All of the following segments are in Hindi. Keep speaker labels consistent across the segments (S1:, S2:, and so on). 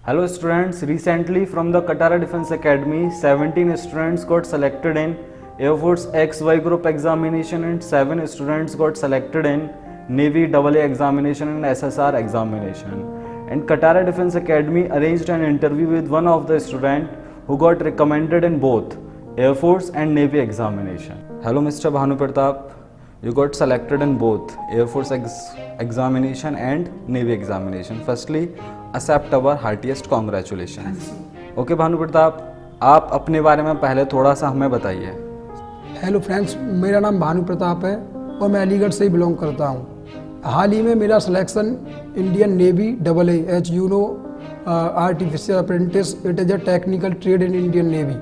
S1: Hello students, recently from the Katara Defense Academy, 17 students got selected in Air Force XY group examination and 7 students got selected in Navy AA examination and SSR examination. And Katara Defense Academy arranged an interview with one of the students who got recommended in both Air Force and Navy examination. Hello Mr. Bhanu Pratap, you got selected in both Air Force examination and Navy examination. Firstly, accept our heartiest congratulations. Okay Bhanu Pratap, आप अपने बारे में पहले थोड़ा सा हमें बताइए।
S2: हेलो फ्रेंड्स, मेरा नाम भानु प्रताप है और मैं अलीगढ़ से ही बिलोंग करता हूँ। हाल ही में मेरा selection Indian navy AA, as you know artificial apprentice, it is a technical trade in Indian navy.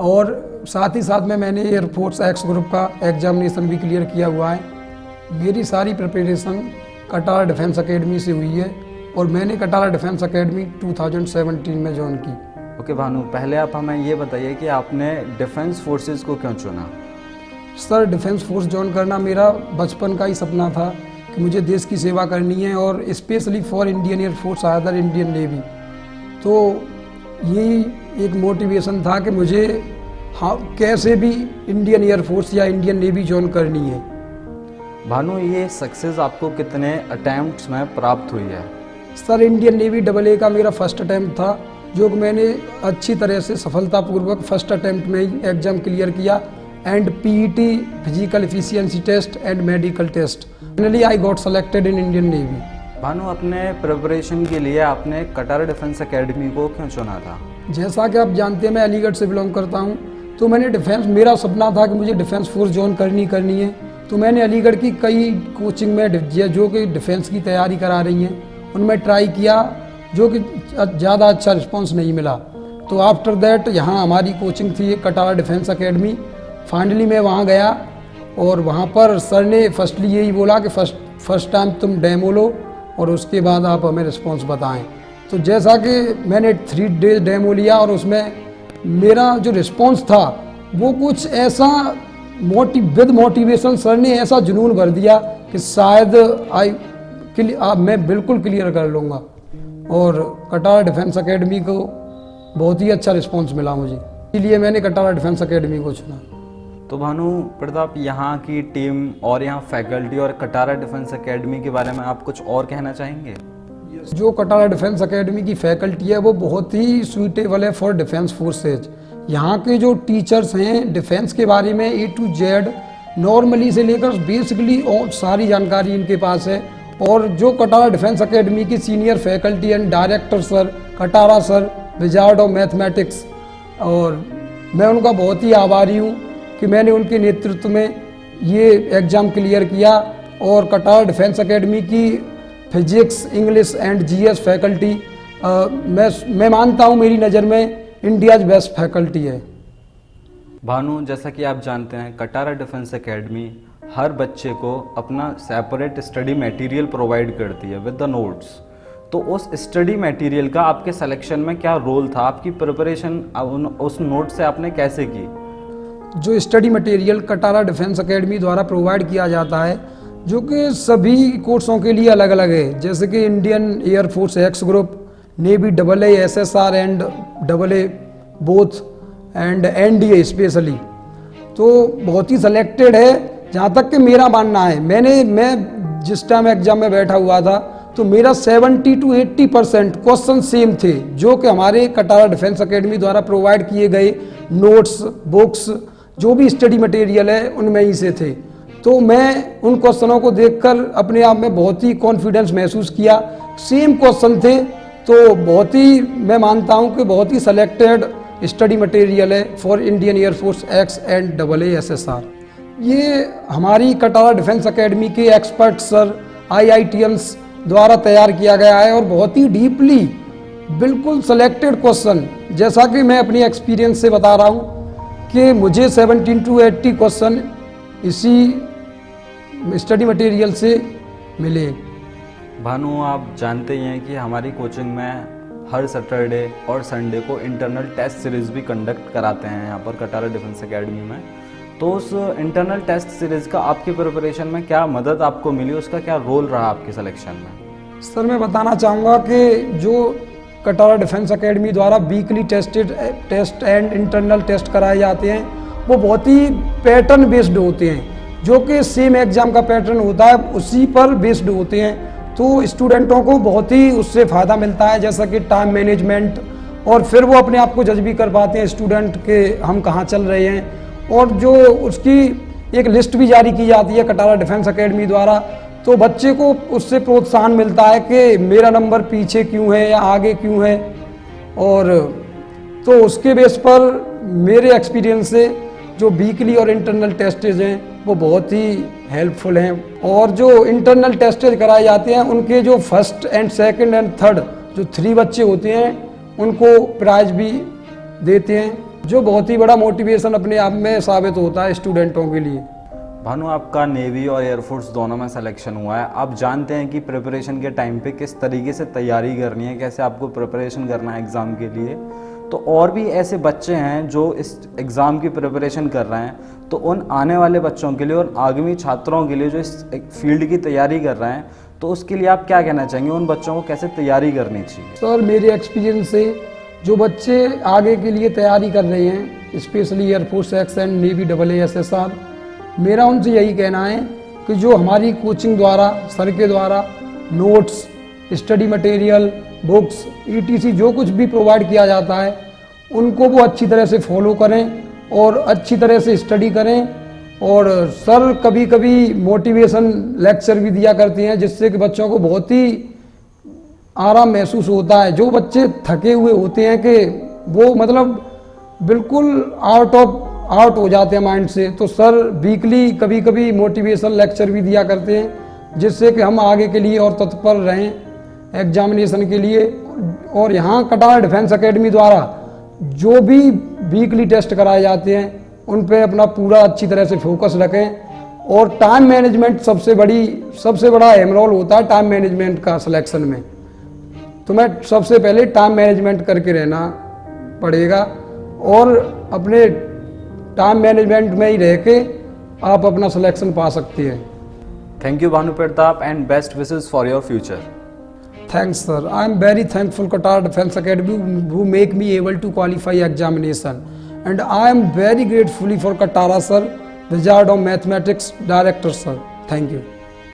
S2: और साथ ही साथ में मैंने एयरफोर्स एक्स ग्रुप का एग्जामिनेशन भी क्लियर किया हुआ है। मेरी सारी प्रिपरेशन कटारा डिफेंस एकेडमी से हुई है और मैंने कटारा डिफेंस एकेडमी 2017 में ज्वाइन की।
S1: ओके भानु, पहले आप हमें ये बताइए कि आपने डिफेंस फोर्सेस को क्यों चुना?
S2: सर, डिफेंस फोर्स ज्वाइन करना मेरा बचपन का ही सपना था कि मुझे देश की सेवा करनी है और specially for Indian air force other Indian navy. तो यही एक मोटिवेशन था कि मुझे कैसे भी इंडियन एयरफोर्स या इंडियन नेवी ज्वाइन करनी है।
S1: भानु, ये सक्सेस आपको कितने अटैम्प्ट्स में प्राप्त हुई है?
S2: सर, इंडियन नेवी AA का मेरा फर्स्ट अटैम्प्ट था, जो कि मैंने अच्छी तरह से सफलतापूर्वक फर्स्ट अटैम्प्ट में ही एग्जाम क्लियर किया and PET physical efficiency test and medical test. Finally I got selected in Indian navy.
S1: Bhanu, अपने प्रिपरेशन के लिए आपने कटारा डिफेंस एकेडमी को क्यों चुना था?
S2: जैसा कि आप जानते हैं, मैं अलीगढ़ से बिलोंग करता हूँ, तो मैंने डिफेंस, मेरा सपना था कि मुझे डिफेंस फोर्स ज्वाइन करनी है। तो मैंने अलीगढ़ की कई कोचिंग में जो कि डिफेंस की तैयारी करा रही हैं उनमें ट्राई किया, जो कि ज़्यादा अच्छा रिस्पांस नहीं मिला। तो आफ्टर दैट यहाँ हमारी कोचिंग थी कटारा डिफेंस एकेडमी। फाइनली मैं वहाँ गया और वहाँ पर सर ने फर्स्टली यही बोला कि फर्स्ट टाइम तुम डेमो लो और उसके बाद आप हमें रिस्पांस बताएं। तो जैसा कि मैंने 3 डेज डेमो लिया और उसमें मेरा जो रिस्पांस था वो कुछ ऐसा विद मोटिवेशन, सर ने ऐसा जुनून भर दिया कि शायद मैं बिल्कुल क्लियर कर लूँगा। और कटारा डिफेंस एकेडमी को बहुत ही अच्छा रिस्पांस मिला मुझे, इसलिए मैंने कटारा डिफेंस एकेडमी को चुना।
S1: तो भानु प्रताप, यहाँ की टीम और यहाँ फैकल्टी और कटारा डिफेंस एकेडमी के बारे में आप कुछ और कहना चाहेंगे?
S2: जो कटारा डिफेंस एकेडमी की फैकल्टी है वो बहुत ही सूटेबल है फॉर डिफेंस फोर्सेज। यहाँ के जो टीचर्स हैं डिफेंस के बारे में A to Z नॉर्मली से लेकर बेसिकली सारी जानकारी इनके पास है। और जो कटारा डिफेंस एकेडमी की senior faculty and director sir Katara sir, wizard of mathematics, और मैं उनका बहुत ही आभारी हूँ कि मैंने उनके नेतृत्व में ये एग्ज़ाम क्लियर किया। और कटारा डिफेंस एकेडमी की physics, English and GS faculty मैं मानता हूँ मेरी नज़र में इंडियाज़ बेस्ट फैकल्टी है।
S1: भानु, जैसा कि आप जानते हैं, कटारा डिफेंस एकेडमी हर बच्चे को अपना सेपरेट स्टडी मटेरियल प्रोवाइड करती है विद द नोट्स। तो उस स्टडी मटेरियल का आपके सिलेक्शन में क्या रोल था? आपकी प्रिपरेशन उस नोट से आपने कैसे की?
S2: जो study material Katara defence academy द्वारा प्रोवाइड किया जाता है, जो कि सभी कोर्सों के लिए अलग अलग है, जैसे कि Indian air force X group, navy AA, SSR and AA both and NDA specially, तो बहुत ही सिलेक्टेड है। जहाँ तक कि मेरा मानना है, मैं जिस टाइम एग्जाम में बैठा हुआ था तो मेरा 70 to 80% क्वेश्चन सेम थे, जो कि हमारे कटारा डिफेंस एकेडमी द्वारा प्रोवाइड किए गए नोट्स, बुक्स, जो भी स्टडी मटेरियल है उनमें ही से थे। तो मैं उन क्वेश्चनों को देखकर अपने आप में बहुत ही कॉन्फिडेंस महसूस किया। सेम क्वेश्चन थे, तो बहुत ही मैं मानता हूँ कि बहुत ही सेलेक्टेड स्टडी मटेरियल है for Indian air force x and AA SSR। ये हमारी कटारा डिफेंस एकेडमी के एक्सपर्ट सर IITians द्वारा तैयार किया गया है और बहुत ही डीपली बिल्कुल सेलेक्टेड क्वेश्चन, जैसा कि मैं अपनी एक्सपीरियंस से बता रहा हूँ कि मुझे 70 to 80 क्वेश्चन इसी स्टडी मटेरियल से मिले।
S1: भानु, आप जानते ही हैं कि हमारी कोचिंग में हर सैटरडे और संडे को इंटरनल टेस्ट सीरीज़ भी कंडक्ट कराते हैं यहाँ पर कटारा डिफेंस एकेडमी में। तो उस इंटरनल टेस्ट सीरीज़ का आपकी प्रिपरेशन में क्या मदद आपको मिली, उसका क्या रोल रहा आपके सिलेक्शन में?
S2: सर, मैं बताना चाहूँगा कि जो कटारा डिफेंस एकेडमी द्वारा weekly test and internal test कराए जाते हैं वो बहुत ही पैटर्न बेस्ड होते हैं, जो कि सेम एग्ज़ाम का पैटर्न होता है उसी पर बेस्ड होते हैं। तो स्टूडेंटों को बहुत ही उससे फ़ायदा मिलता है, जैसा कि टाइम मैनेजमेंट, और फिर वो अपने आप को जज भी कर पाते हैं स्टूडेंट के हम कहाँ चल रहे हैं। और जो उसकी एक लिस्ट भी जारी की जाती है कटारा डिफेंस एकेडमी द्वारा, तो बच्चे को उससे प्रोत्साहन मिलता है कि मेरा नंबर पीछे क्यों है या आगे क्यों है। और तो उसके बेस पर मेरे एक्सपीरियंस से जो वीकली और इंटरनल टेस्टेज हैं वो बहुत ही हेल्पफुल हैं। और जो इंटरनल टेस्टेज कराए जाते हैं उनके जो first and second and third जो 3 बच्चे होते हैं उनको प्राइज भी देते हैं, जो बहुत ही बड़ा मोटिवेशन अपने आप में साबित होता है स्टूडेंटों के लिए।
S1: भानु, आपका नेवी और एयरफोर्स दोनों में सिलेक्शन हुआ है। आप जानते हैं कि प्रिपरेशन के टाइम पे किस तरीके से तैयारी करनी है, कैसे आपको प्रिपरेशन करना है एग्ज़ाम के लिए। तो और भी ऐसे बच्चे हैं जो इस एग्ज़ाम की प्रिपरेशन कर रहे हैं, तो उन आने वाले बच्चों के लिए और आगामी छात्रों के लिए जो इस फील्ड की तैयारी कर रहे हैं, तो उसके लिए आप क्या कहना चाहेंगे, उन बच्चों को कैसे तैयारी करनी चाहिए?
S2: सर, मेरे एक्सपीरियंस से जो बच्चे आगे के लिए तैयारी कर रहे हैं, specially air force x and navy AASSR, मेरा उनसे यही कहना है कि जो हमारी कोचिंग द्वारा, सर के द्वारा notes, study material, books, ETC जो कुछ भी प्रोवाइड किया जाता है उनको वो अच्छी तरह से फॉलो करें और अच्छी तरह से स्टडी करें। और सर कभी कभी मोटिवेशन लेक्चर भी दिया करते हैं, जिससे कि बच्चों को बहुत ही आराम महसूस होता है। जो बच्चे थके हुए होते हैं कि वो मतलब बिल्कुल आउट हो जाते हैं माइंड से, तो सर वीकली कभी कभी मोटिवेशन लेक्चर भी दिया करते हैं, जिससे कि हम आगे के लिए और तत्पर रहें एग्जामिनेशन के लिए। और यहाँ कटारा डिफेंस एकेडमी द्वारा जो भी वीकली टेस्ट कराए जाते हैं उन पे अपना पूरा अच्छी तरह से फोकस रखें। और टाइम मैनेजमेंट सबसे बड़ा अहम रोल होता है टाइम मैनेजमेंट का सिलेक्शन में। तो मैं सबसे पहले टाइम मैनेजमेंट करके रहना पड़ेगा, और अपने टाइम मैनेजमेंट में ही रह के आप अपना सिलेक्शन पा सकते हैं।
S1: Thank you Bhanu Pratap and best wishes for your future.
S2: Thanks sir, I am very thankful Katara Defense Academy who make me able to qualify examination, and I am very grateful for Katara sir, Wizard of Mathematics Director sir. Thank you.